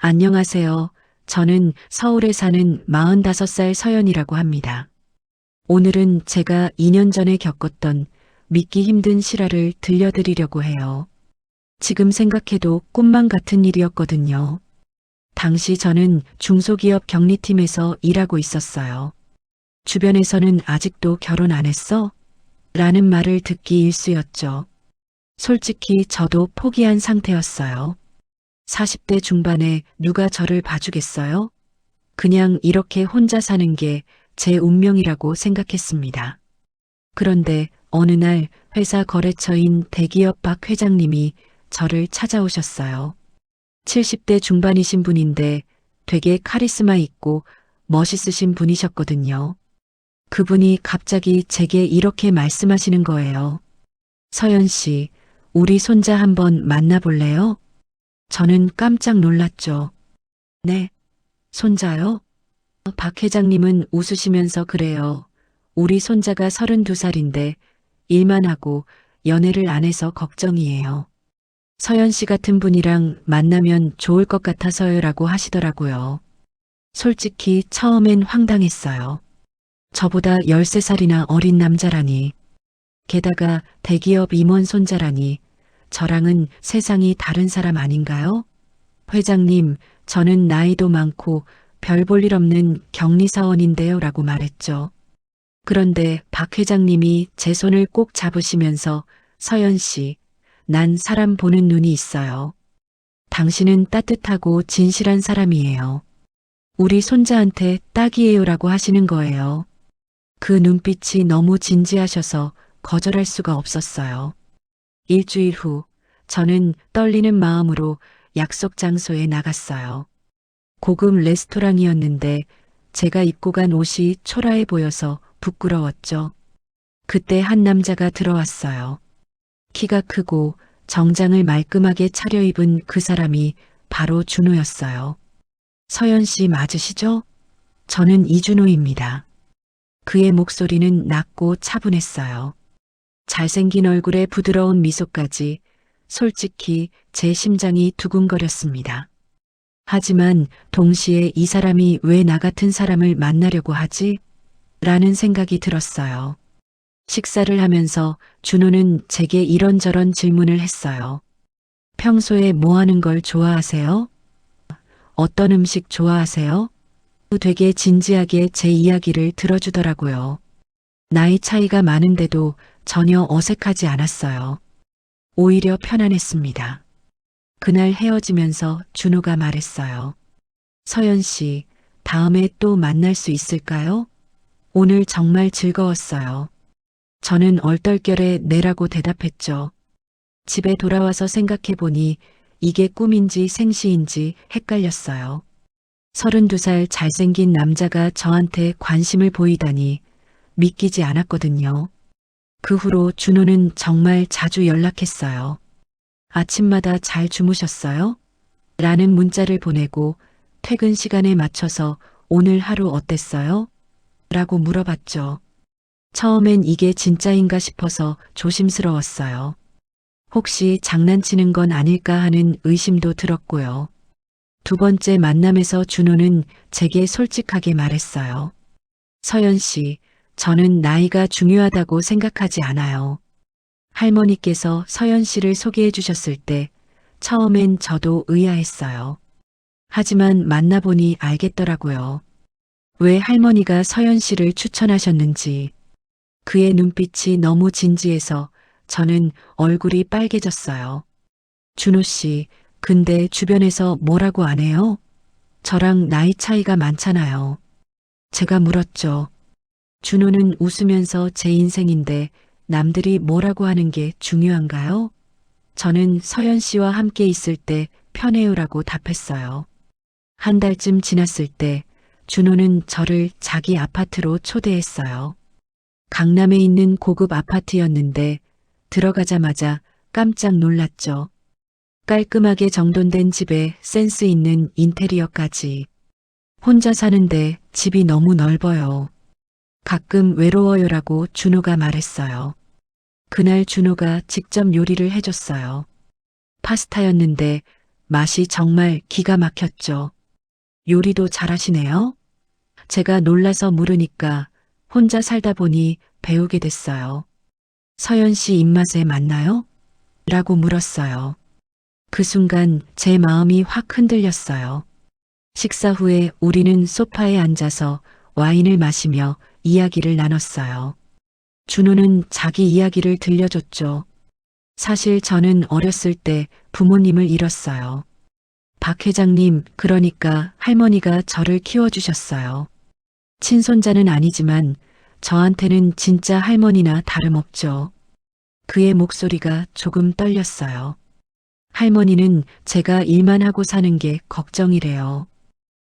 안녕하세요. 저는 서울에 사는 45살 서연이라고 합니다. 오늘은 제가 2년 전에 겪었던 믿기 힘든 실화를 들려드리려고 해요. 지금 생각해도 꿈만 같은 일이었거든요. 당시 저는 중소기업 격리팀에서 일하고 있었어요. 주변에서는 아직도 결혼 안 했어? 라는 말을 듣기 일쑤였죠. 솔직히 저도 포기한 상태였어요. 40대 중반에 누가 저를 봐주겠어요? 그냥 이렇게 혼자 사는 게 제 운명이라고 생각했습니다. 그런데 어느 날 회사 거래처인 대기업 박 회장님이 저를 찾아오셨어요. 70대 중반이신 분인데 되게 카리스마 있고 멋있으신 분이셨거든요. 그분이 갑자기 제게 이렇게 말씀하시는 거예요. 서연 씨, 우리 손자 한번 만나볼래요? 저는 깜짝 놀랐죠. 네, 손자요? 박 회장님은 웃으시면서 그래요. 우리 손자가 32살인데 일만 하고 연애를 안 해서 걱정이에요. 서연 씨 같은 분이랑 만나면 좋을 것 같아서요라고 하시더라고요. 솔직히 처음엔 황당했어요. 저보다 13살이나 어린 남자라니. 게다가 대기업 임원 손자라니. 저랑은 세상이 다른 사람 아닌가요? 회장님, 저는 나이도 많고 별 볼 일 없는 격리사원인데요 라고 말했죠. 그런데 박 회장님이 제 손을 꼭 잡으시면서 서연 씨, 난 사람 보는 눈이 있어요. 당신은 따뜻하고 진실한 사람이에요. 우리 손자한테 딱이에요 라고 하시는 거예요. 그 눈빛이 너무 진지하셔서 거절할 수가 없었어요. 일주일 후, 저는 떨리는 마음으로 약속 장소에 나갔어요. 고급 레스토랑이었는데 제가 입고 간 옷이 초라해 보여서 부끄러웠죠. 그때 한 남자가 들어왔어요. 키가 크고 정장을 말끔하게 차려입은 그 사람이 바로 준호였어요. 서연 씨 맞으시죠? 저는 이준호입니다. 그의 목소리는 낮고 차분했어요. 잘생긴 얼굴에 부드러운 미소까지 솔직히 제 심장이 두근거렸습니다. 하지만 동시에 이 사람이 왜 나 같은 사람을 만나려고 하지? 라는 생각이 들었어요. 식사를 하면서 준호는 제게 이런저런 질문을 했어요. 평소에 뭐 하는 걸 좋아하세요? 어떤 음식 좋아하세요? 되게 진지하게 제 이야기를 들어주더라고요. 나이 차이가 많은데도 전혀 어색하지 않았어요. 오히려 편안했습니다. 그날 헤어지면서 준호가 말했어요. 서연 씨, 다음에 또 만날 수 있을까요? 오늘 정말 즐거웠어요. 저는 얼떨결에 네라고 대답했죠. 집에 돌아와서 생각해보니 이게 꿈인지 생시인지 헷갈렸어요. 32살 잘생긴 남자가 저한테 관심을 보이다니 믿기지 않았거든요. 그 후로 준호는 정말 자주 연락했어요. 아침마다 잘 주무셨어요? 라는 문자를 보내고 퇴근 시간에 맞춰서 오늘 하루 어땠어요? 라고 물어봤죠. 처음엔 이게 진짜인가 싶어서 조심스러웠어요. 혹시 장난치는 건 아닐까 하는 의심도 들었고요. 두 번째 만남에서 준호는 제게 솔직하게 말했어요. 서연 씨, 저는 나이가 중요하다고 생각하지 않아요. 할머니께서 서연 씨를 소개해 주셨을 때 처음엔 저도 의아했어요. 하지만 만나보니 알겠더라고요. 왜 할머니가 서연 씨를 추천하셨는지. 그의 눈빛이 너무 진지해서 저는 얼굴이 빨개졌어요. 준호 씨, 근데 주변에서 뭐라고 안 해요? 저랑 나이 차이가 많잖아요. 제가 물었죠. 준호는 웃으면서 제 인생인데 남들이 뭐라고 하는 게 중요한가요? 저는 서연 씨와 함께 있을 때 편해요라고 답했어요. 한 달쯤 지났을 때 준호는 저를 자기 아파트로 초대했어요. 강남에 있는 고급 아파트였는데 들어가자마자 깜짝 놀랐죠. 깔끔하게 정돈된 집에 센스 있는 인테리어까지. 혼자 사는데 집이 너무 넓어요. 가끔 외로워요라고 준호가 말했어요. 그날 준호가 직접 요리를 해줬어요. 파스타였는데 맛이 정말 기가 막혔죠. 요리도 잘하시네요? 제가 놀라서 물으니까 혼자 살다 보니 배우게 됐어요. 서연 씨 입맛에 맞나요? 라고 물었어요. 그 순간 제 마음이 확 흔들렸어요. 식사 후에 우리는 소파에 앉아서 와인을 마시며 이야기를 나눴어요. 준호는 자기 이야기를 들려줬죠. 사실 저는 어렸을 때 부모님을 잃었어요. 박 회장님, 그러니까 할머니가 저를 키워주셨어요. 친손자는 아니지만 저한테는 진짜 할머니나 다름없죠. 그의 목소리가 조금 떨렸어요. 할머니는 제가 일만 하고 사는 게 걱정이래요.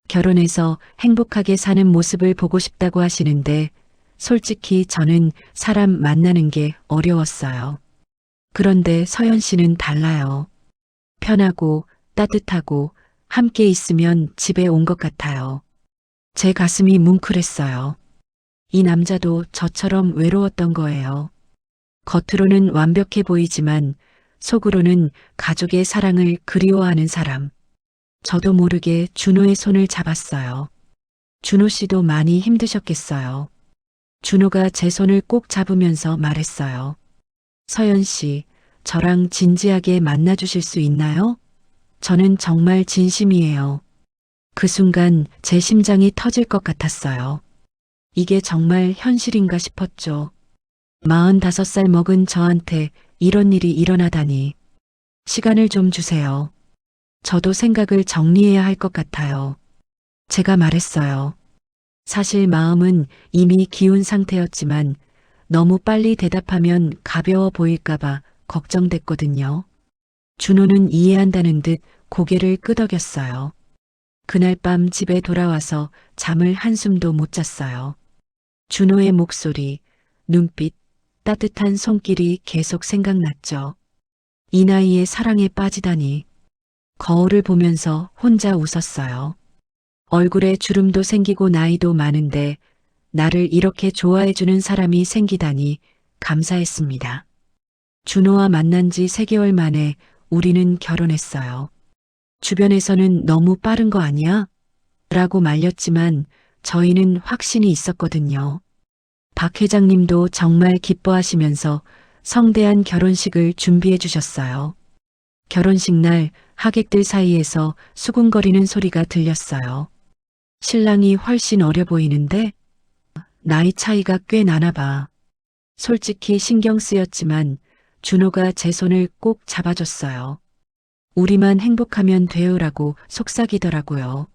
결혼해서 행복하게 사는 모습을 보고 싶다고 하시는데 솔직히 저는 사람 만나는 게 어려웠어요. 그런데 서연 씨는 달라요. 편하고 따뜻하고 함께 있으면 집에 온 것 같아요. 제 가슴이 뭉클했어요. 이 남자도 저처럼 외로웠던 거예요. 겉으로는 완벽해 보이지만 속으로는 가족의 사랑을 그리워하는 사람. 저도 모르게 준호의 손을 잡았어요. 준호 씨도 많이 힘드셨겠어요. 준호가 제 손을 꼭 잡으면서 말했어요. 서연 씨, 저랑 진지하게 만나주실 수 있나요? 저는 정말 진심이에요. 그 순간 제 심장이 터질 것 같았어요. 이게 정말 현실인가 싶었죠. 45살 먹은 저한테 이런 일이 일어나다니. 시간을 좀 주세요. 저도 생각을 정리해야 할 것 같아요. 제가 말했어요. 사실 마음은 이미 기운 상태였지만 너무 빨리 대답하면 가벼워 보일까봐 걱정됐거든요. 준호는 이해한다는 듯 고개를 끄덕였어요. 그날 밤 집에 돌아와서 잠을 한숨도 못 잤어요. 준호의 목소리, 눈빛, 따뜻한 손길이 계속 생각났죠. 이 나이에 사랑에 빠지다니. 거울을 보면서 혼자 웃었어요. 얼굴에 주름도 생기고 나이도 많은데 나를 이렇게 좋아해주는 사람이 생기다니 감사했습니다. 준호와 만난 지 3개월 만에 우리는 결혼했어요. 주변에서는 너무 빠른 거 아니야? 라고 말렸지만 저희는 확신이 있었거든요. 박 회장님도 정말 기뻐하시면서 성대한 결혼식을 준비해 주셨어요. 결혼식 날 하객들 사이에서 수군거리는 소리가 들렸어요. 신랑이 훨씬 어려 보이는데? 나이 차이가 꽤 나나 봐. 솔직히 신경 쓰였지만 준호가 제 손을 꼭 잡아줬어요. 우리만 행복하면 돼요라고 속삭이더라고요.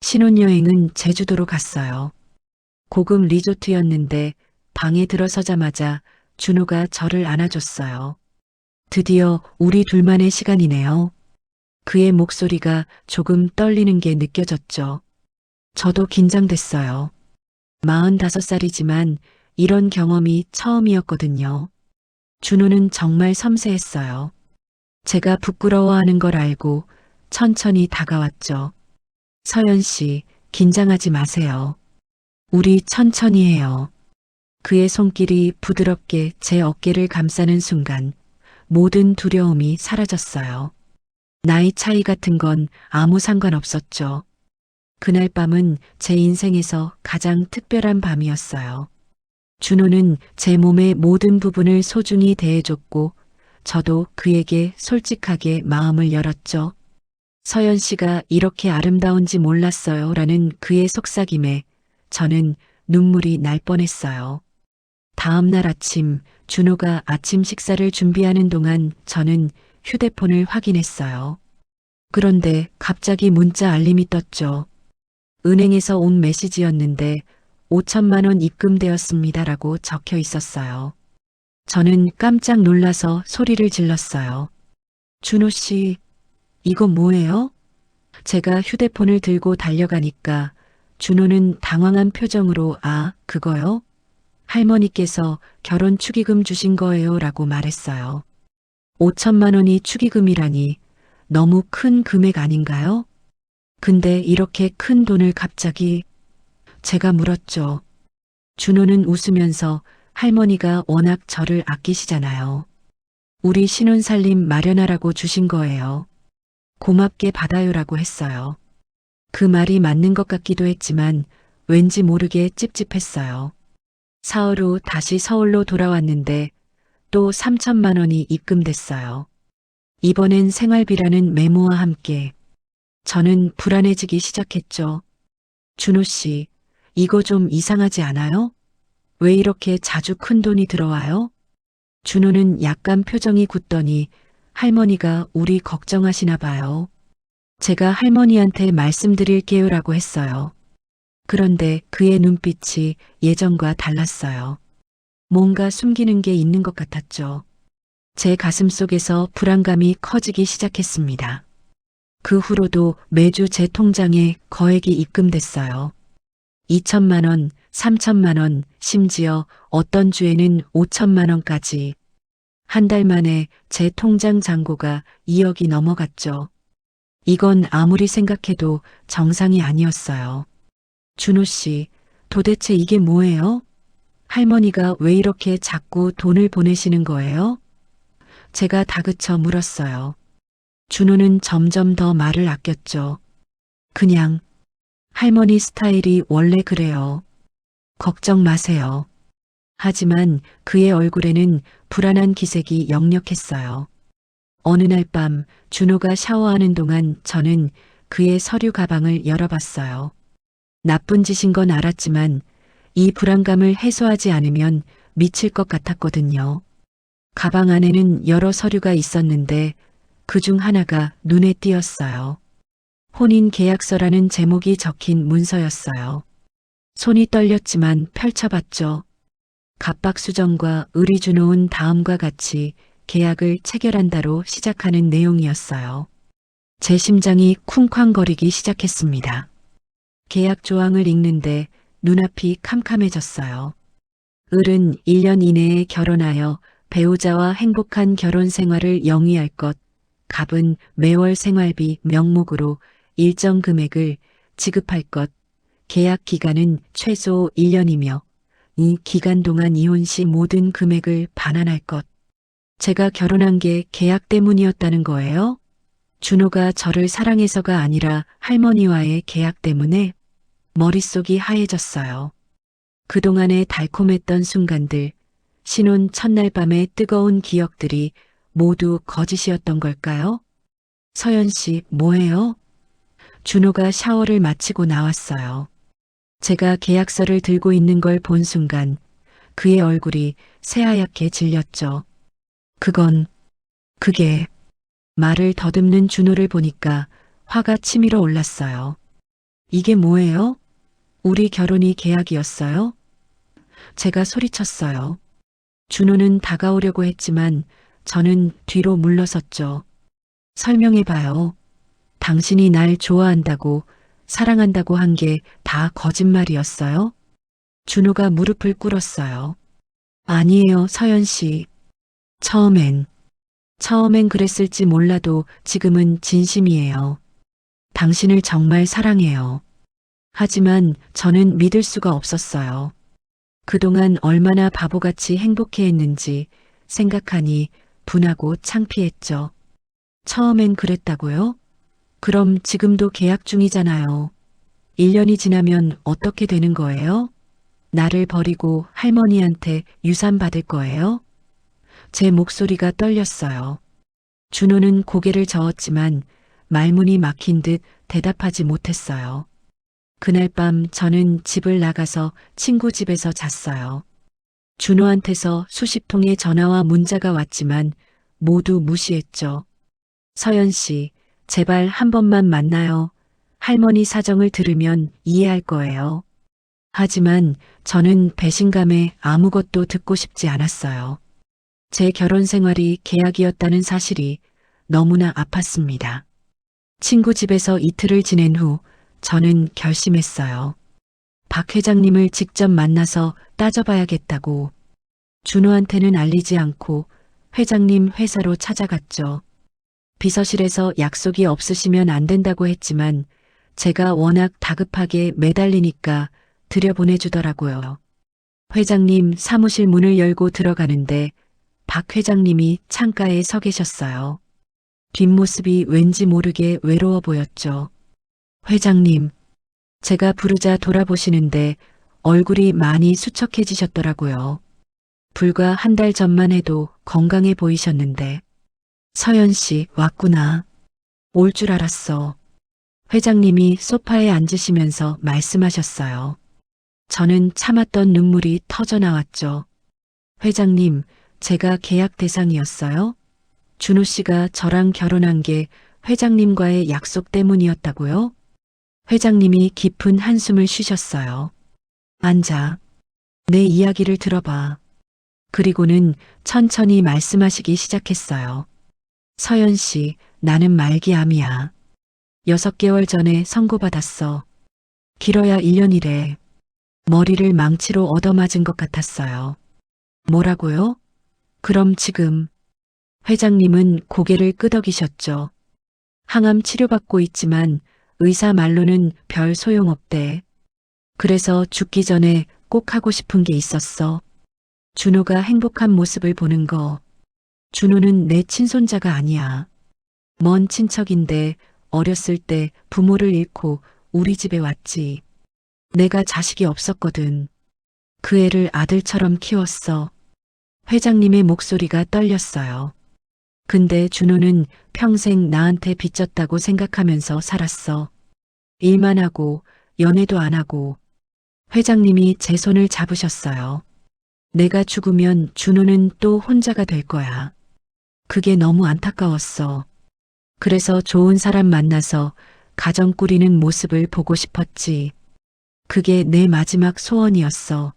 신혼여행은 제주도로 갔어요. 고급 리조트였는데 방에 들어서자마자 준호가 저를 안아줬어요. 드디어 우리 둘만의 시간이네요. 그의 목소리가 조금 떨리는 게 느껴졌죠. 저도 긴장됐어요. 45살이지만 이런 경험이 처음이었거든요. 준호는 정말 섬세했어요. 제가 부끄러워하는 걸 알고 천천히 다가왔죠. 서연 씨, 긴장하지 마세요. 우리 천천히 해요. 그의 손길이 부드럽게 제 어깨를 감싸는 순간 모든 두려움이 사라졌어요. 나이 차이 같은 건 아무 상관없었죠. 그날 밤은 제 인생에서 가장 특별한 밤이었어요. 준호는 제 몸의 모든 부분을 소중히 대해줬고 저도 그에게 솔직하게 마음을 열었죠. 서연 씨가 이렇게 아름다운지 몰랐어요 라는 그의 속삭임에 저는 눈물이 날 뻔했어요. 다음 날 아침 준호가 아침 식사를 준비하는 동안 저는 휴대폰을 확인했어요. 그런데 갑자기 문자 알림이 떴죠. 은행에서 온 메시지였는데 5천만 원 입금되었습니다라고 적혀 있었어요. 저는 깜짝 놀라서 소리를 질렀어요. 준호 씨, 이거 뭐예요? 제가 휴대폰을 들고 달려가니까 준호는 당황한 표정으로 그거요? 할머니께서 결혼 축의금 주신 거예요 라고 말했어요. 5천만 원이 축의금이라니 너무 큰 금액 아닌가요? 근데 이렇게 큰 돈을 갑자기 제가 물었죠. 준호는 웃으면서 할머니가 워낙 저를 아끼시잖아요. 우리 신혼살림 마련하라고 주신 거예요. 고맙게 받아요라고 했어요. 그 말이 맞는 것 같기도 했지만 왠지 모르게 찝찝했어요. 사흘 후 다시 서울로 돌아왔는데 또 3천만 원이 입금됐어요. 이번엔 생활비라는 메모와 함께 저는 불안해지기 시작했죠. 준호 씨, 이거 좀 이상하지 않아요? 왜 이렇게 자주 큰 돈이 들어와요? 준호는 약간 표정이 굳더니 할머니가 우리 걱정하시나 봐요. 제가 할머니한테 말씀드릴게요라고 했어요. 그런데 그의 눈빛이 예전과 달랐어요. 뭔가 숨기는 게 있는 것 같았죠. 제 가슴 속에서 불안감이 커지기 시작했습니다. 그 후로도 매주 제 통장에 거액이 입금됐어요. 2천만 원, 3천만 원, 심지어 어떤 주에는 5천만 원까지. 한 달 만에 제 통장 잔고가 2억이 넘어갔죠. 이건 아무리 생각해도 정상이 아니었어요. 준호 씨, 도대체 이게 뭐예요? 할머니가 왜 이렇게 자꾸 돈을 보내시는 거예요? 제가 다그쳐 물었어요. 준호는 점점 더 말을 아꼈죠. 그냥 할머니 스타일이 원래 그래요. 걱정 마세요. 하지만 그의 얼굴에는 불안한 기색이 역력했어요. 어느 날 밤 준호가 샤워하는 동안 저는 그의 서류 가방을 열어봤어요. 나쁜 짓인 건 알았지만 이 불안감을 해소하지 않으면 미칠 것 같았거든요. 가방 안에는 여러 서류가 있었는데 그중 하나가 눈에 띄었어요. 혼인 계약서라는 제목이 적힌 문서였어요. 손이 떨렸지만 펼쳐봤죠. 갑박 수정과 의리 주놓은 다음과 같이 계약을 체결한다로 시작하는 내용이었어요. 제 심장이 쿵쾅거리기 시작했습니다. 계약 조항을 읽는데 눈앞이 캄캄해졌어요. 을은 1년 이내에 결혼하여 배우자와 행복한 결혼 생활을 영위할 것, 갑은 매월 생활비 명목으로 일정 금액을 지급할 것, 계약 기간은 최소 1년이며 이 기간 동안 이혼 시 모든 금액을 반환할 것. 제가 결혼한 게 계약 때문이었다는 거예요? 준호가 저를 사랑해서가 아니라 할머니와의 계약 때문에 머릿속이 하얘졌어요. 그동안의 달콤했던 순간들, 신혼 첫날 밤의 뜨거운 기억들이 모두 거짓이었던 걸까요? 서연 씨, 뭐해요? 준호가 샤워를 마치고 나왔어요. 제가 계약서를 들고 있는 걸 본 순간 그의 얼굴이 새하얗게 질렸죠. 그게 말을 더듬는 준호를 보니까 화가 치밀어 올랐어요. 이게 뭐예요? 우리 결혼이 계약이었어요? 제가 소리쳤어요. 준호는 다가오려고 했지만 저는 뒤로 물러섰죠. 설명해봐요. 당신이 날 좋아한다고, 사랑한다고 한 게 다 거짓말이었어요? 준호가 무릎을 꿇었어요. 아니에요, 서연 씨. 처음엔 그랬을지 몰라도 지금은 진심이에요. 당신을 정말 사랑해요. 하지만 저는 믿을 수가 없었어요. 그동안 얼마나 바보같이 행복해했는지 생각하니 분하고 창피했죠. 처음엔 그랬다고요? 그럼 지금도 계약 중이잖아요. 1년이 지나면 어떻게 되는 거예요? 나를 버리고 할머니한테 유산 받을 거예요? 제 목소리가 떨렸어요. 준호는 고개를 저었지만 말문이 막힌 듯 대답하지 못했어요. 그날 밤 저는 집을 나가서 친구 집에서 잤어요. 준호한테서 수십 통의 전화와 문자가 왔지만 모두 무시했죠. 서연 씨, 제발 한 번만 만나요. 할머니 사정을 들으면 이해할 거예요. 하지만 저는 배신감에 아무것도 듣고 싶지 않았어요. 제 결혼 생활이 계약이었다는 사실이 너무나 아팠습니다. 친구 집에서 이틀을 지낸 후 저는 결심했어요. 박 회장님을 직접 만나서 따져봐야겠다고. 준호한테는 알리지 않고 회장님 회사로 찾아갔죠. 비서실에서 약속이 없으시면 안 된다고 했지만 제가 워낙 다급하게 매달리니까 들여보내주더라고요. 회장님 사무실 문을 열고 들어가는데 박 회장님이 창가에 서 계셨어요. 뒷모습이 왠지 모르게 외로워 보였죠. 회장님, 제가 부르자 돌아보시는데 얼굴이 많이 수척해지셨더라고요. 불과 한 달 전만 해도 건강해 보이셨는데. 서연 씨, 왔구나. 올 줄 알았어. 회장님이 소파에 앉으시면서 말씀하셨어요. 저는 참았던 눈물이 터져 나왔죠. 회장님, 제가 계약 대상이었어요? 준호 씨가 저랑 결혼한 게 회장님과의 약속 때문이었다고요? 회장님이 깊은 한숨을 쉬셨어요. 앉아. 내 이야기를 들어봐. 그리고는 천천히 말씀하시기 시작했어요. 서연 씨, 나는 말기암이야. 6개월 전에 선고받았어. 길어야 1년이래. 머리를 망치로 얻어맞은 것 같았어요. 뭐라고요? 그럼 지금. 회장님은 고개를 끄덕이셨죠. 항암 치료받고 있지만 의사 말로는 별 소용없대. 그래서 죽기 전에 꼭 하고 싶은 게 있었어. 준호가 행복한 모습을 보는 거. 준호는 내 친손자가 아니야. 먼 친척인데 어렸을 때 부모를 잃고 우리 집에 왔지. 내가 자식이 없었거든. 그 애를 아들처럼 키웠어. 회장님의 목소리가 떨렸어요. 근데 준호는 평생 나한테 빚졌다고 생각하면서 살았어. 일만 하고 연애도 안 하고. 회장님이 제 손을 잡으셨어요. 내가 죽으면 준호는 또 혼자가 될 거야. 그게 너무 안타까웠어. 그래서 좋은 사람 만나서 가정 꾸리는 모습을 보고 싶었지. 그게 내 마지막 소원이었어.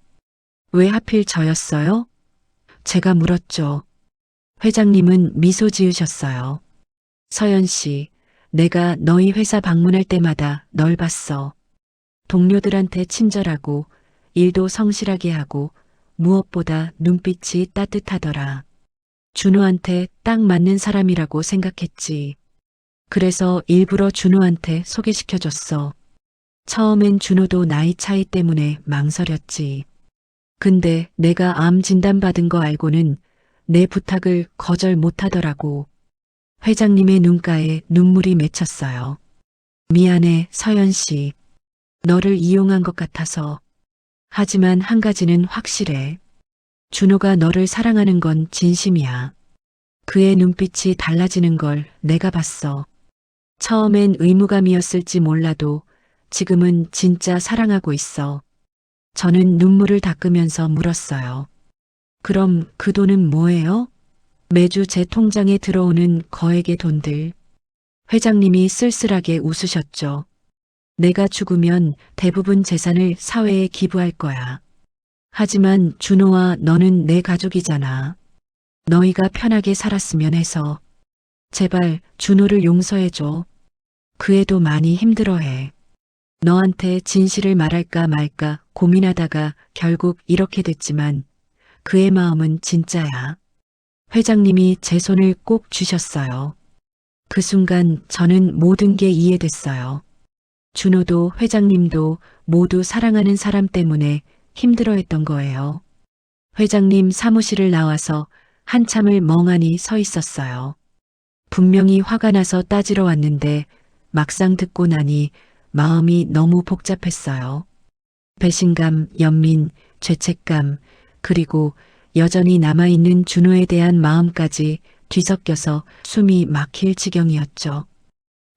왜 하필 저였어요? 제가 물었죠. 회장님은 미소 지으셨어요. 서연 씨, 내가 너희 회사 방문할 때마다 널 봤어. 동료들한테 친절하고 일도 성실하게 하고 무엇보다 눈빛이 따뜻하더라. 준호한테 딱 맞는 사람이라고 생각했지. 그래서 일부러 준호한테 소개시켜줬어. 처음엔 준호도 나이 차이 때문에 망설였지. 근데 내가 암 진단받은 거 알고는 내 부탁을 거절 못하더라고. 회장님의 눈가에 눈물이 맺혔어요. 미안해, 서연 씨. 너를 이용한 것 같아서. 하지만 한 가지는 확실해. 준호가 너를 사랑하는 건 진심이야. 그의 눈빛이 달라지는 걸 내가 봤어. 처음엔 의무감이었을지 몰라도 지금은 진짜 사랑하고 있어. 저는 눈물을 닦으면서 물었어요. 그럼 그 돈은 뭐예요? 매주 제 통장에 들어오는 거액의 돈들. 회장님이 쓸쓸하게 웃으셨죠. 내가 죽으면 대부분 재산을 사회에 기부할 거야. 하지만 준호와 너는 내 가족이잖아. 너희가 편하게 살았으면 해서. 제발 준호를 용서해줘. 그 애도 많이 힘들어해. 너한테 진실을 말할까 말까 고민하다가 결국 이렇게 됐지만 그의 마음은 진짜야. 회장님이 제 손을 꼭 쥐셨어요. 그 순간 저는 모든 게 이해됐어요. 준호도 회장님도 모두 사랑하는 사람 때문에 힘들어했던 거예요. 회장님 사무실을 나와서 한참을 멍하니 서 있었어요. 분명히 화가 나서 따지러 왔는데 막상 듣고 나니 마음이 너무 복잡했어요. 배신감, 연민, 죄책감, 그리고 여전히 남아있는 준호에 대한 마음까지 뒤섞여서 숨이 막힐 지경이었죠.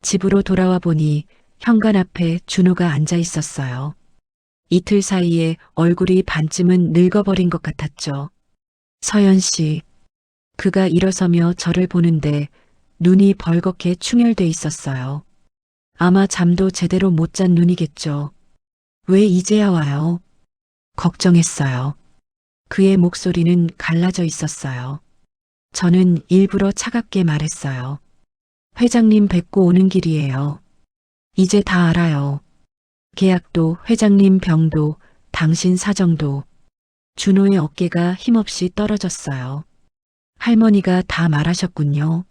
집으로 돌아와 보니 현관 앞에 준호가 앉아 있었어요. 이틀 사이에 얼굴이 반쯤은 늙어버린 것 같았죠. 서연 씨, 그가 일어서며 저를 보는데 눈이 벌겋게 충혈돼 있었어요. 아마 잠도 제대로 못 잔 눈이겠죠. 왜 이제야 와요? 걱정했어요. 그의 목소리는 갈라져 있었어요. 저는 일부러 차갑게 말했어요. 회장님 뵙고 오는 길이에요. 이제 다 알아요. 계약도, 회장님 병도, 당신 사정도. 준호의 어깨가 힘없이 떨어졌어요. 할머니가 다 말하셨군요.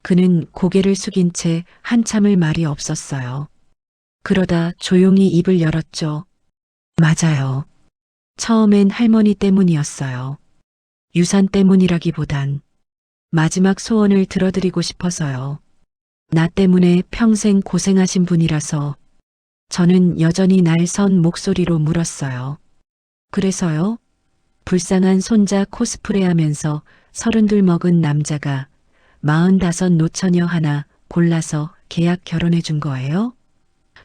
그는 고개를 숙인 채 한참을 말이 없었어요. 그러다 조용히 입을 열었죠. 맞아요. 처음엔 할머니 때문이었어요. 유산 때문이라기보단 마지막 소원을 들어드리고 싶어서요. 나 때문에 평생 고생하신 분이라서 저는 여전히 날 선 목소리로 물었어요. 그래서요? 불쌍한 손자 코스프레 하면서 32 먹은 남자가 45 노처녀 하나 골라서 계약 결혼해 준 거예요?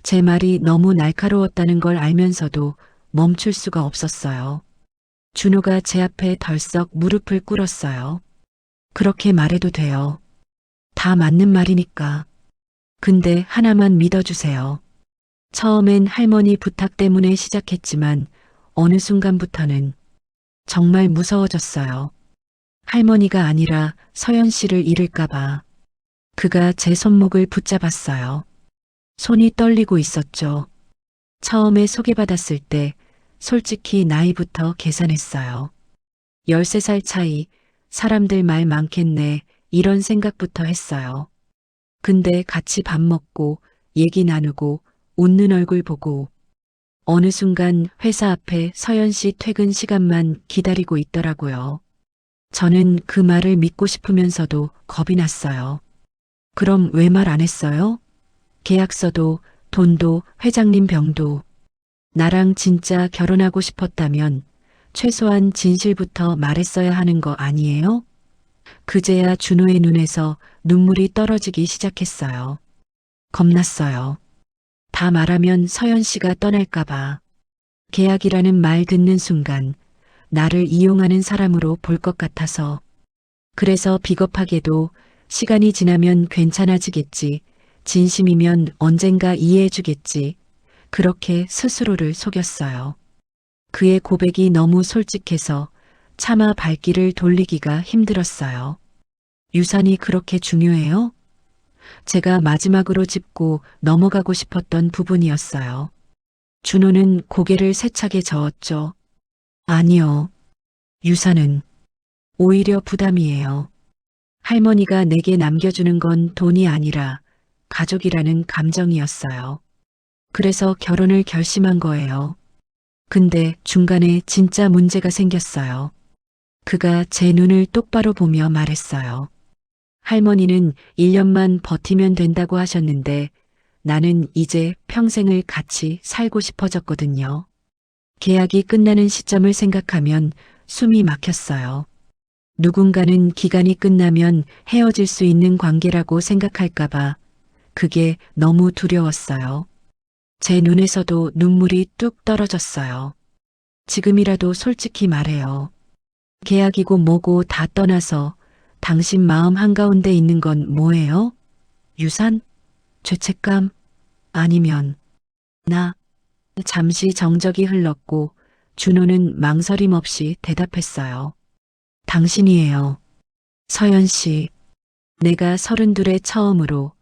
제 말이 너무 날카로웠다는 걸 알면서도 멈출 수가 없었어요. 준호가 제 앞에 덜썩 무릎을 꿇었어요. 그렇게 말해도 돼요. 다 맞는 말이니까. 근데 하나만 믿어주세요. 처음엔 할머니 부탁 때문에 시작했지만 어느 순간부터는 정말 무서워졌어요. 할머니가 아니라 서연 씨를 잃을까봐. 그가 제 손목을 붙잡았어요. 손이 떨리고 있었죠. 처음에 소개받았을 때 솔직히 나이부터 계산했어요. 13살 차이, 사람들 말 많겠네, 이런 생각부터 했어요. 근데 같이 밥 먹고 얘기 나누고 웃는 얼굴 보고 어느 순간 회사 앞에 서연 씨 퇴근 시간만 기다리고 있더라고요. 저는 그 말을 믿고 싶으면서도 겁이 났어요. 그럼 왜 말 안 했어요? 계약서도 돈도 회장님 병도 나랑 진짜 결혼하고 싶었다면 최소한 진실부터 말했어야 하는 거 아니에요? 그제야 준호의 눈에서 눈물이 떨어지기 시작했어요. 겁났어요. 다 말하면 서연 씨가 떠날까봐. 계약이라는 말 듣는 순간 나를 이용하는 사람으로 볼 것 같아서. 그래서 비겁하게도 시간이 지나면 괜찮아지겠지. 진심이면 언젠가 이해해주겠지. 그렇게 스스로를 속였어요. 그의 고백이 너무 솔직해서 차마 발길을 돌리기가 힘들었어요. 유산이 그렇게 중요해요? 제가 마지막으로 짚고 넘어가고 싶었던 부분이었어요. 준호는 고개를 세차게 저었죠. 아니요. 유산은 오히려 부담이에요. 할머니가 내게 남겨주는 건 돈이 아니라 가족이라는 감정이었어요. 그래서 결혼을 결심한 거예요. 근데 중간에 진짜 문제가 생겼어요. 그가 제 눈을 똑바로 보며 말했어요. 할머니는 1년만 버티면 된다고 하셨는데 나는 이제 평생을 같이 살고 싶어졌거든요. 계약이 끝나는 시점을 생각하면 숨이 막혔어요. 누군가는 기간이 끝나면 헤어질 수 있는 관계라고 생각할까봐 그게 너무 두려웠어요. 제 눈에서도 눈물이 뚝 떨어졌어요. 지금이라도 솔직히 말해요. 계약이고 뭐고 다 떠나서 당신 마음 한가운데 있는 건 뭐예요? 유산? 죄책감? 아니면 나? 잠시 정적이 흘렀고 준호는 망설임 없이 대답했어요. 당신이에요. 서연 씨. 내가 32에 처음으로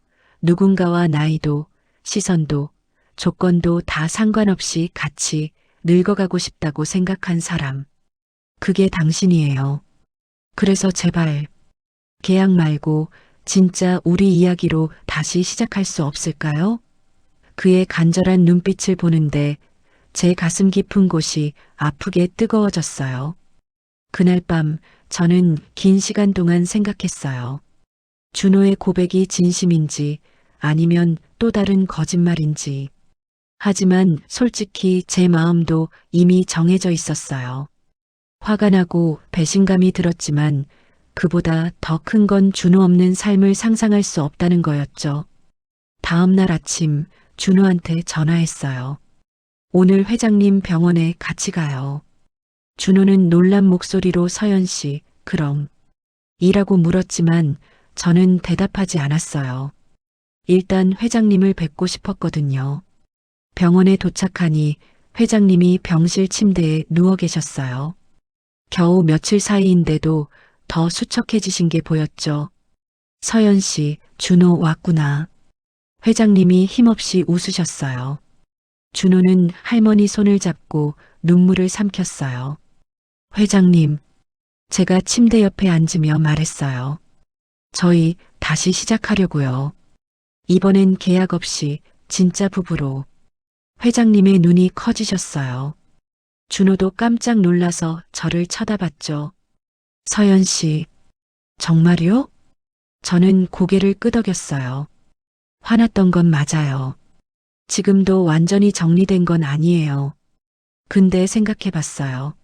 누군가와 나이도 시선도 조건도 다 상관없이 같이 늙어가고 싶다고 생각한 사람. 그게 당신이에요. 그래서 제발 계약 말고 진짜 우리 이야기로 다시 시작할 수 없을까요? 그의 간절한 눈빛을 보는데 제 가슴 깊은 곳이 아프게 뜨거워졌어요. 그날 밤 저는 긴 시간 동안 생각했어요. 준호의 고백이 진심인지 아니면 또 다른 거짓말인지. 하지만 솔직히 제 마음도 이미 정해져 있었어요. 화가 나고 배신감이 들었지만 그보다 더 큰 건 준호 없는 삶을 상상할 수 없다는 거였죠. 다음 날 아침 준호한테 전화했어요. 오늘 회장님 병원에 같이 가요. 준호는 놀란 목소리로 서연 씨, 그럼 이라고 물었지만 저는 대답하지 않았어요. 일단 회장님을 뵙고 싶었거든요. 병원에 도착하니 회장님이 병실 침대에 누워 계셨어요. 겨우 며칠 사이인데도 더 수척해지신 게 보였죠. 서연 씨, 준호 왔구나. 회장님이 힘없이 웃으셨어요. 준호는 할머니 손을 잡고 눈물을 삼켰어요. 회장님, 제가 침대 옆에 앉으며 말했어요. 저희 다시 시작하려고요. 이번엔 계약 없이 진짜 부부로. 회장님의 눈이 커지셨어요. 준호도 깜짝 놀라서 저를 쳐다봤죠. 서연 씨, 정말요? 저는 고개를 끄덕였어요. 화났던 건 맞아요. 지금도 완전히 정리된 건 아니에요. 근데 생각해 봤어요.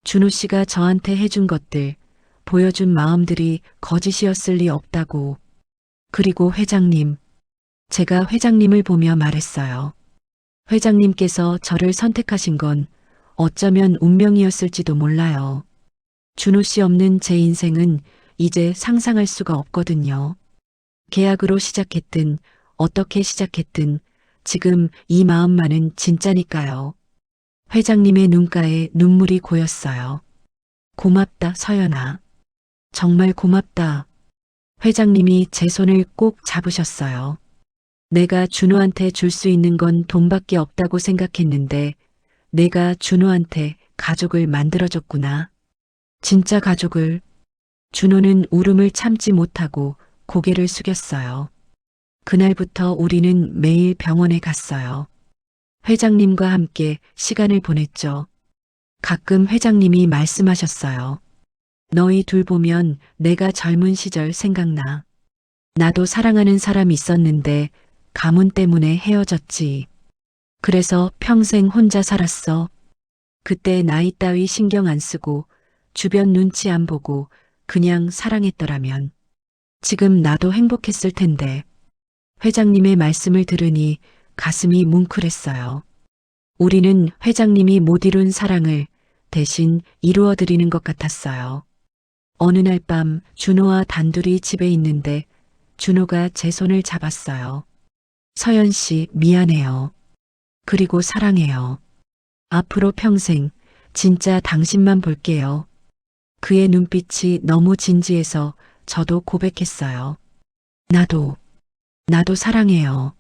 준호 씨가 저한테 해준 것들, 보여준 마음들이 거짓이었을 리 없다고. 그리고 회장님, 제가 회장님을 보며 말했어요. 회장님께서 저를 선택하신 건 어쩌면 운명이었을지도 몰라요. 준호 씨 없는 제 인생은 이제 상상할 수가 없거든요. 계약으로 시작했든 어떻게 시작했든 지금 이 마음만은 진짜니까요. 회장님의 눈가에 눈물이 고였어요. 고맙다, 서연아. 정말 고맙다. 회장님이 제 손을 꼭 잡으셨어요. 내가 준호한테 줄 수 있는 건 돈밖에 없다고 생각했는데 내가 준호한테 가족을 만들어줬구나. 진짜 가족을. 준호는 울음을 참지 못하고 고개를 숙였어요. 그날부터 우리는 매일 병원에 갔어요. 회장님과 함께 시간을 보냈죠. 가끔 회장님이 말씀하셨어요. 너희 둘 보면 내가 젊은 시절 생각나. 나도 사랑하는 사람 있었는데 가문 때문에 헤어졌지. 그래서 평생 혼자 살았어. 그때 나이 따위 신경 안 쓰고 주변 눈치 안 보고 그냥 사랑했더라면 지금 나도 행복했을 텐데. 회장님의 말씀을 들으니 가슴이 뭉클했어요. 우리는 회장님이 못 이룬 사랑을 대신 이루어 드리는 것 같았어요. 어느 날 밤 준호와 단둘이 집에 있는데 준호가 제 손을 잡았어요. 서연 씨, 미안해요. 그리고 사랑해요. 앞으로 평생 진짜 당신만 볼게요. 그의 눈빛이 너무 진지해서 저도 고백했어요. 나도 사랑해요.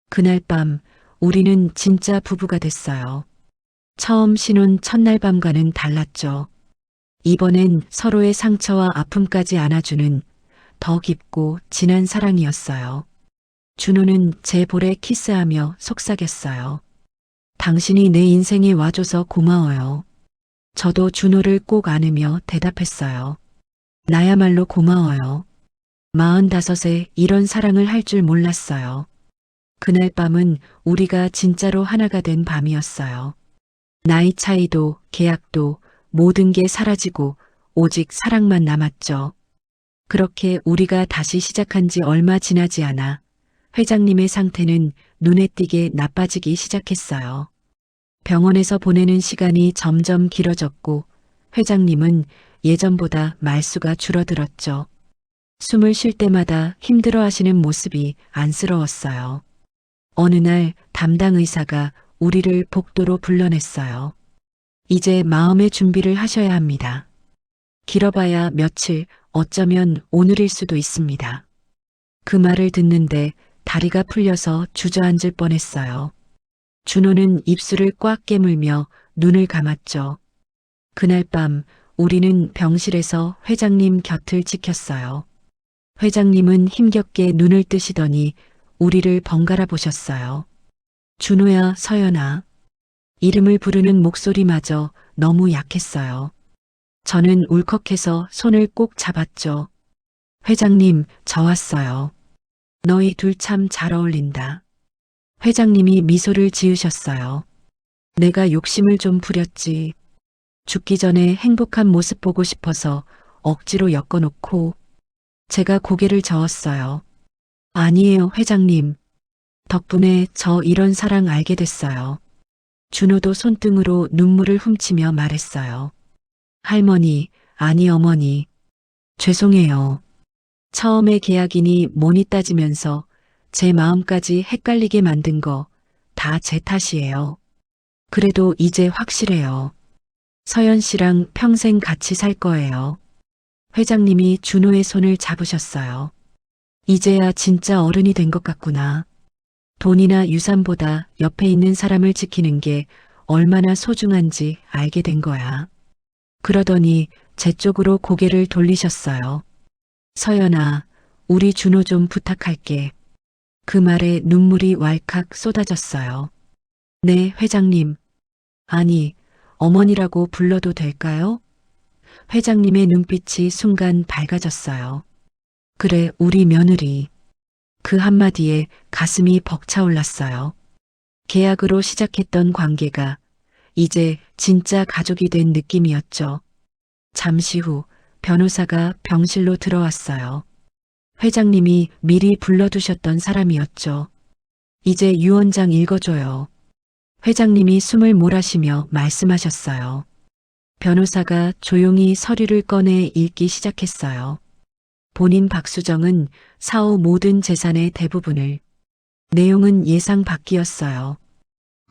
그날 밤 우리는 진짜 부부가 됐어요. 처음 신혼 첫날 밤과는 달랐죠. 이번엔 서로의 상처와 아픔까지 안아주는 더 깊고 진한 사랑이었어요. 준호는 제 볼에 키스하며 속삭였어요. 당신이 내 인생에 와줘서 고마워요. 저도 준호를 꼭 안으며 대답했어요. 나야말로 고마워요. 45에 이런 사랑을 할 줄 몰랐어요. 그날 밤은 우리가 진짜로 하나가 된 밤이었어요. 나이 차이도 계약도 모든 게 사라지고 오직 사랑만 남았죠. 그렇게 우리가 다시 시작한 지 얼마 지나지 않아 회장님의 상태는 눈에 띄게 나빠지기 시작했어요. 병원에서 보내는 시간이 점점 길어졌고 회장님은 예전보다 말수가 줄어들었죠. 숨을 쉴 때마다 힘들어 하시는 모습이 안쓰러웠어요. 어느 날 담당 의사가 우리를 복도로 불러냈어요. 이제 마음의 준비를 하셔야 합니다. 길어봐야 며칠, 어쩌면 오늘일 수도 있습니다. 그 말을 듣는데 다리가 풀려서 주저앉을 뻔했어요. 준호는 입술을 꽉 깨물며 눈을 감았죠. 그날 밤 우리는 병실에서 회장님 곁을 지켰어요. 회장님은 힘겹게 눈을 뜨시더니 우리를 번갈아 보셨어요. 준호야, 서연아. 이름을 부르는 목소리마저 너무 약했어요. 저는 울컥해서 손을 꼭 잡았죠. 회장님, 저 왔어요. 너희 둘 참 잘 어울린다. 회장님이 미소를 지으셨어요. 내가 욕심을 좀 부렸지. 죽기 전에 행복한 모습 보고 싶어서 억지로 엮어놓고 제가 고개를 저었어요. 아니에요, 회장님. 덕분에 저 이런 사랑 알게 됐어요. 준호도 손등으로 눈물을 훔치며 말했어요. 할머니, 아니 어머니. 죄송해요. 처음에 계약이니 뭐니 따지면서 제 마음까지 헷갈리게 만든 거 다 제 탓이에요. 그래도 이제 확실해요. 서연 씨랑 평생 같이 살 거예요. 회장님이 준호의 손을 잡으셨어요. 이제야 진짜 어른이 된 것 같구나. 돈이나 유산보다 옆에 있는 사람을 지키는 게 얼마나 소중한지 알게 된 거야. 그러더니 제 쪽으로 고개를 돌리셨어요. 서연아, 우리 준호 좀 부탁할게. 그 말에 눈물이 왈칵 쏟아졌어요. 네, 회장님. 아니, 어머니라고 불러도 될까요? 회장님의 눈빛이 순간 밝아졌어요. 그래, 우리 며느리. 그 한마디에 가슴이 벅차올랐어요. 계약으로 시작했던 관계가 이제 진짜 가족이 된 느낌이었죠. 잠시 후 변호사가 병실로 들어왔어요. 회장님이 미리 불러두셨던 사람이었죠. 이제 유언장 읽어줘요. 회장님이 숨을 몰아쉬며 말씀하셨어요. 변호사가 조용히 서류를 꺼내 읽기 시작했어요. 본인 박수정은 사후 모든 재산의 대부분을. 내용은 예상 밖이었어요.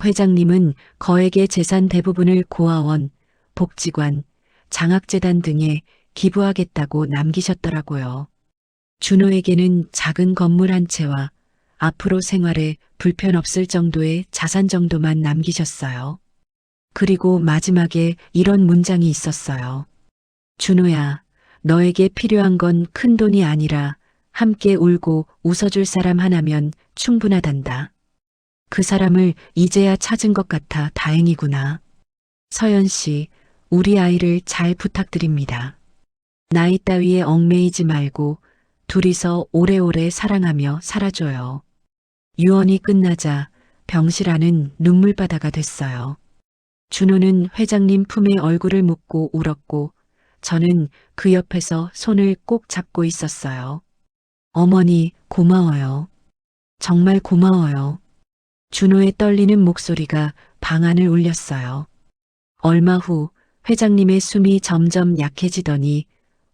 회장님은 거액의 재산 대부분을 고아원, 복지관, 장학재단 등에 기부하겠다고 남기셨더라고요. 준호에게는 작은 건물 한 채와 앞으로 생활에 불편 없을 정도의 자산 정도만 남기셨어요. 그리고 마지막에 이런 문장이 있었어요. 준호야, 너에게 필요한 건 큰 돈이 아니라 함께 울고 웃어줄 사람 하나면 충분하단다. 그 사람을 이제야 찾은 것 같아 다행이구나. 서연 씨, 우리 아이를 잘 부탁드립니다. 나이 따위에 얽매이지 말고 둘이서 오래오래 사랑하며 살아줘요. 유언이 끝나자 병실 안은 눈물바다가 됐어요. 준호는 회장님 품에 얼굴을 묻고 울었고 저는 그 옆에서 손을 꼭 잡고 있었어요. 어머니, 고마워요. 정말 고마워요. 준호의 떨리는 목소리가 방 안을 울렸어요. 얼마 후 회장님의 숨이 점점 약해지더니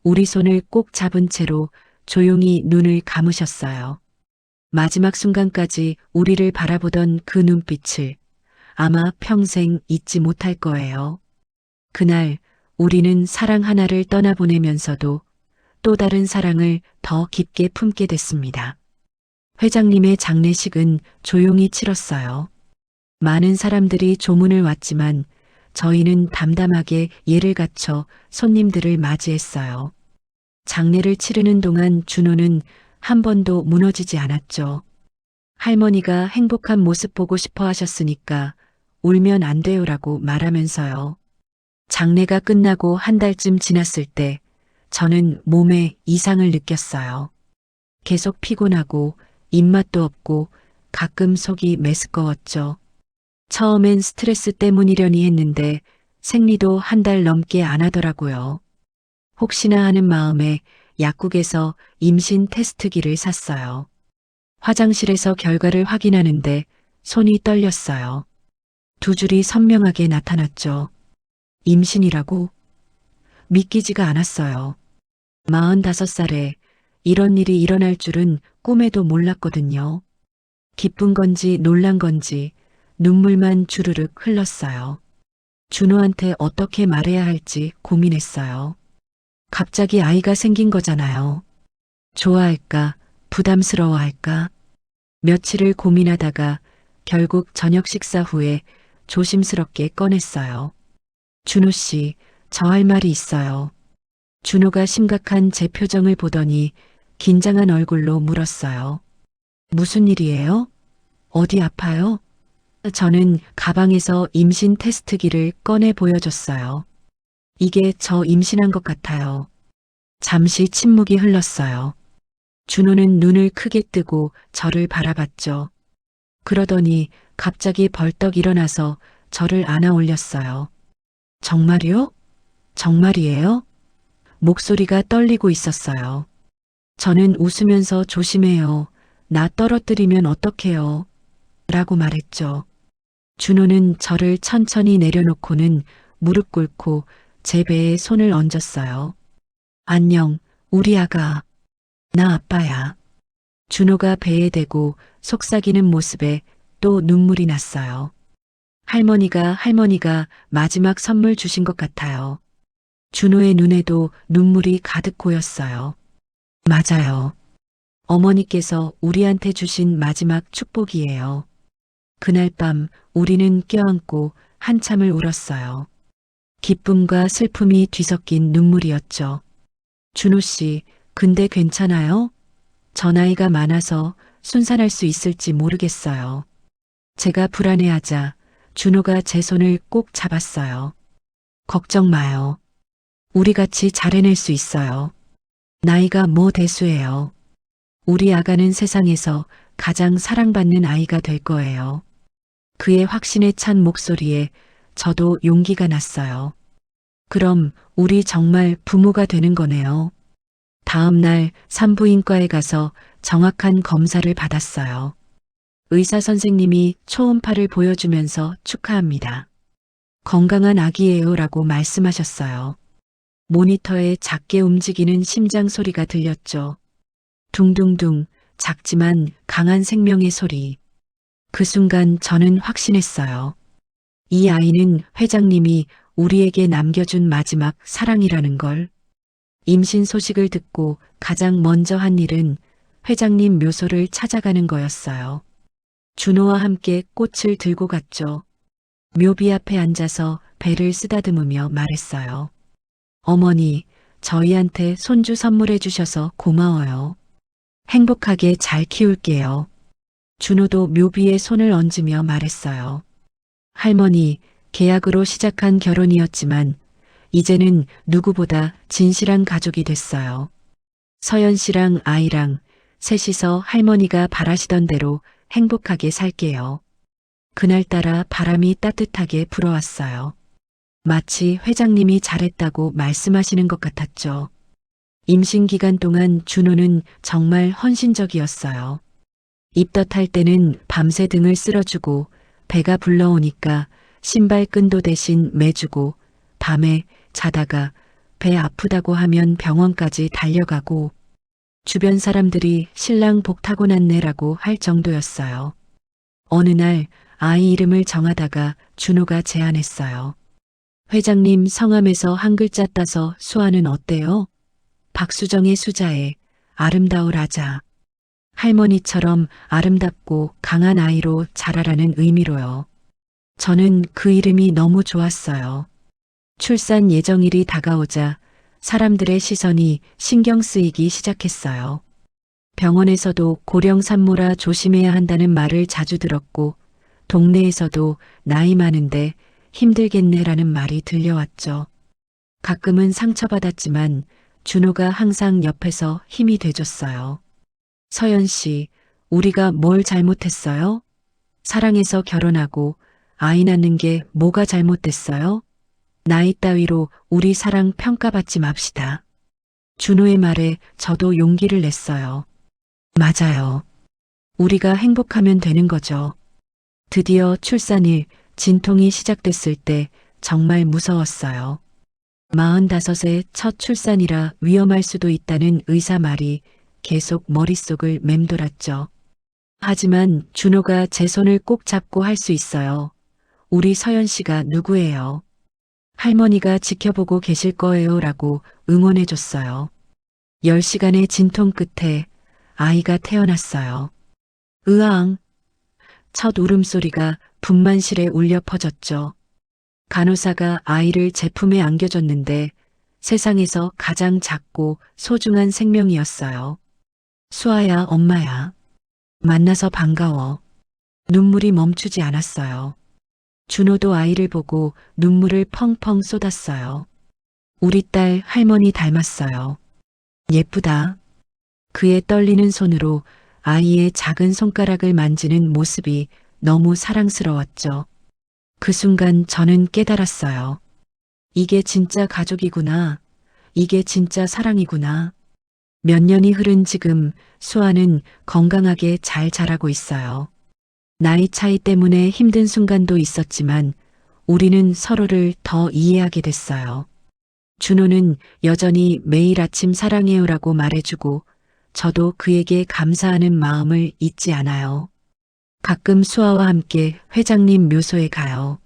우리 손을 꼭 잡은 채로 조용히 눈을 감으셨어요. 마지막 순간까지 우리를 바라보던 그 눈빛을 아마 평생 잊지 못할 거예요. 그날 우리는 사랑 하나를 떠나보내면서도 또 다른 사랑을 더 깊게 품게 됐습니다. 회장님의 장례식은 조용히 치렀어요. 많은 사람들이 조문을 왔지만 저희는 담담하게 예를 갖춰 손님들을 맞이했어요. 장례를 치르는 동안 준호는 한 번도 무너지지 않았죠. 할머니가 행복한 모습 보고 싶어 하셨으니까 울면 안 돼요라고 말하면서요. 장례가 끝나고 한 달쯤 지났을 때 저는 몸에 이상을 느꼈어요. 계속 피곤하고 입맛도 없고 가끔 속이 메스꺼웠죠. 처음엔 스트레스 때문이려니 했는데 생리도 한 달 넘게 안 하더라고요. 혹시나 하는 마음에 약국에서 임신 테스트기를 샀어요. 화장실에서 결과를 확인하는데 손이 떨렸어요. 두 줄이 선명하게 나타났죠. 임신이라고? 믿기지가 않았어요. 45살에 이런 일이 일어날 줄은 꿈에도 몰랐거든요. 기쁜 건지 놀란 건지 눈물만 주르륵 흘렀어요. 준호한테 어떻게 말해야 할지 고민했어요. 갑자기 아이가 생긴 거잖아요. 좋아할까, 부담스러워할까? 며칠을 고민하다가 결국 저녁 식사 후에 조심스럽게 꺼냈어요. 준호 씨, 저 할 말이 있어요. 준호가 심각한 제 표정을 보더니 긴장한 얼굴로 물었어요. 무슨 일이에요? 어디 아파요? 저는 가방에서 임신 테스트기를 꺼내 보여줬어요. 이게 저 임신한 것 같아요. 잠시 침묵이 흘렀어요. 준호는 눈을 크게 뜨고 저를 바라봤죠. 그러더니 갑자기 벌떡 일어나서 저를 안아 올렸어요. 정말이요? 정말이에요? 목소리가 떨리고 있었어요. 저는 웃으면서 조심해요. 나 떨어뜨리면 어떡해요? 라고 말했죠. 준호는 저를 천천히 내려놓고는 무릎 꿇고 제 배에 손을 얹었어요. 안녕, 우리 아가. 나 아빠야. 준호가 배에 대고 속삭이는 모습에 또 눈물이 났어요. 할머니가 마지막 선물 주신 것 같아요. 준호의 눈에도 눈물이 가득 고였어요. 맞아요. 어머니께서 우리한테 주신 마지막 축복이에요. 그날 밤 우리는 껴안고 한참을 울었어요. 기쁨과 슬픔이 뒤섞인 눈물이었죠. 준호 씨, 근데 괜찮아요? 저 나이가 많아서 순산할 수 있을지 모르겠어요. 제가 불안해하자 준호가 제 손을 꼭 잡았어요. 걱정 마요. 우리 같이 잘 해낼 수 있어요. 나이가 뭐 대수예요. 우리 아가는 세상에서 가장 사랑받는 아이가 될 거예요. 그의 확신에 찬 목소리에 저도 용기가 났어요. 그럼 우리 정말 부모가 되는 거네요. 다음 날 산부인과에 가서 정확한 검사를 받았어요. 의사 선생님이 초음파를 보여주면서 축하합니다. 건강한 아기예요 라고 말씀하셨어요. 모니터에 작게 움직이는 심장 소리가 들렸죠. 둥둥둥 작지만 강한 생명의 소리. 그 순간 저는 확신했어요. 이 아이는 회장님이 우리에게 남겨준 마지막 사랑이라는 걸. 임신 소식을 듣고 가장 먼저 한 일은 회장님 묘소를 찾아가는 거였어요. 준호와 함께 꽃을 들고 갔죠. 묘비 앞에 앉아서 배를 쓰다듬으며 말했어요. 어머니, 저희한테 손주 선물해 주셔서 고마워요. 행복하게 잘 키울게요. 준호도 묘비에 손을 얹으며 말했어요. 할머니, 계약으로 시작한 결혼이었지만 이제는 누구보다 진실한 가족이 됐어요. 서연 씨랑 아이랑 셋이서 할머니가 바라시던 대로 행복하게 살게요. 그날따라 바람이 따뜻하게 불어왔어요. 마치 회장님이 잘했다고 말씀하시는 것 같았죠. 임신 기간 동안 준호는 정말 헌신적이었어요. 입덧할 때는 밤새 등을 쓸어주고 배가 불러오니까 신발끈도 대신 매주고 밤에 자다가 배 아프다고 하면 병원까지 달려가고 주변 사람들이 신랑 복 타고 났네라고 할 정도였어요. 어느 날 아이 이름을 정하다가 준호가 제안했어요. 회장님 성함에서 한 글자 따서 수아는 어때요? 박수정의 수자에 아름다우라자. 할머니처럼 아름답고 강한 아이로 자라라는 의미로요. 저는 그 이름이 너무 좋았어요. 출산 예정일이 다가오자 사람들의 시선이 신경 쓰이기 시작했어요. 병원에서도 고령 산모라 조심해야 한다는 말을 자주 들었고 동네에서도 나이 많은데 힘들겠네라는 말이 들려왔죠. 가끔은 상처받았지만 준호가 항상 옆에서 힘이 돼줬어요. 서연 씨, 우리가 뭘 잘못했어요? 사랑해서 결혼하고 아이 낳는 게 뭐가 잘못됐어요? 나이 따위로 우리 사랑 평가받지 맙시다. 준호의 말에 저도 용기를 냈어요. 맞아요. 우리가 행복하면 되는 거죠. 드디어 출산일, 진통이 시작됐을 때 정말 무서웠어요. 45세 첫 출산이라 위험할 수도 있다는 의사 말이 계속 머릿속을 맴돌았죠. 하지만 준호가 제 손을 꼭 잡고 할 수 있어요. 우리 서연 씨가 누구예요? 할머니가 지켜보고 계실 거예요 라고 응원해줬어요. 10시간의 진통 끝에 아이가 태어났어요. 으앙! 첫 울음소리가 분만실에 울려 퍼졌죠. 간호사가 아이를 제품에 안겨줬는데 세상에서 가장 작고 소중한 생명이었어요. 수아야, 엄마야. 만나서 반가워. 눈물이 멈추지 않았어요. 준호도 아이를 보고 눈물을 펑펑 쏟았어요. 우리 딸 할머니 닮았어요. 예쁘다. 그의 떨리는 손으로 아이의 작은 손가락을 만지는 모습이 너무 사랑스러웠죠. 그 순간 저는 깨달았어요. 이게 진짜 가족이구나. 이게 진짜 사랑이구나. 몇 년이 흐른 지금 수아는 건강하게 잘 자라고 있어요. 나이 차이 때문에 힘든 순간도 있었지만 우리는 서로를 더 이해하게 됐어요. 준호는 여전히 매일 아침 사랑해요라고 말해주고 저도 그에게 감사하는 마음을 잊지 않아요. 가끔 수아와 함께 회장님 묘소에 가요.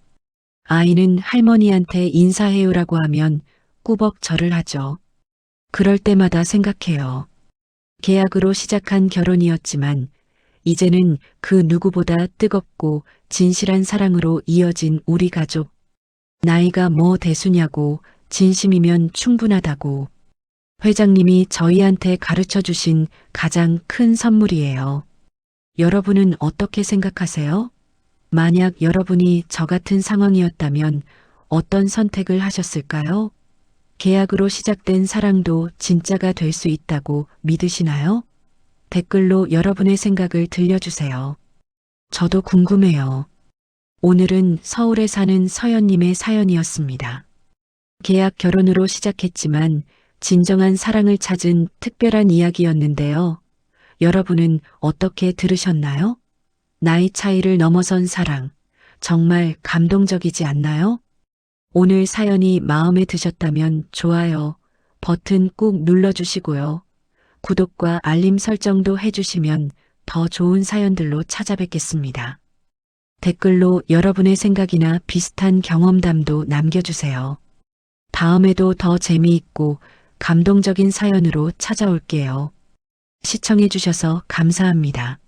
아이는 할머니한테 인사해요라고 하면 꾸벅 절을 하죠. 그럴 때마다 생각해요. 계약으로 시작한 결혼이었지만 이제는 그 누구보다 뜨겁고 진실한 사랑으로 이어진 우리 가족. 나이가 뭐 대수냐고, 진심이면 충분하다고. 회장님이 저희한테 가르쳐 주신 가장 큰 선물이에요. 여러분은 어떻게 생각하세요? 만약 여러분이 저 같은 상황이었다면 어떤 선택을 하셨을까요? 계약으로 시작된 사랑도 진짜가 될 수 있다고 믿으시나요? 댓글로 여러분의 생각을 들려주세요. 저도 궁금해요. 오늘은 서울에 사는 서연님의 사연이었습니다. 계약 결혼으로 시작했지만 진정한 사랑을 찾은 특별한 이야기였는데요. 여러분은 어떻게 들으셨나요? 나이 차이를 넘어선 사랑, 정말 감동적이지 않나요? 오늘 사연이 마음에 드셨다면 좋아요 버튼 꾹 눌러주시고요. 구독과 알림 설정도 해주시면 더 좋은 사연들로 찾아뵙겠습니다. 댓글로 여러분의 생각이나 비슷한 경험담도 남겨주세요. 다음에도 더 재미있고 감동적인 사연으로 찾아올게요. 시청해주셔서 감사합니다.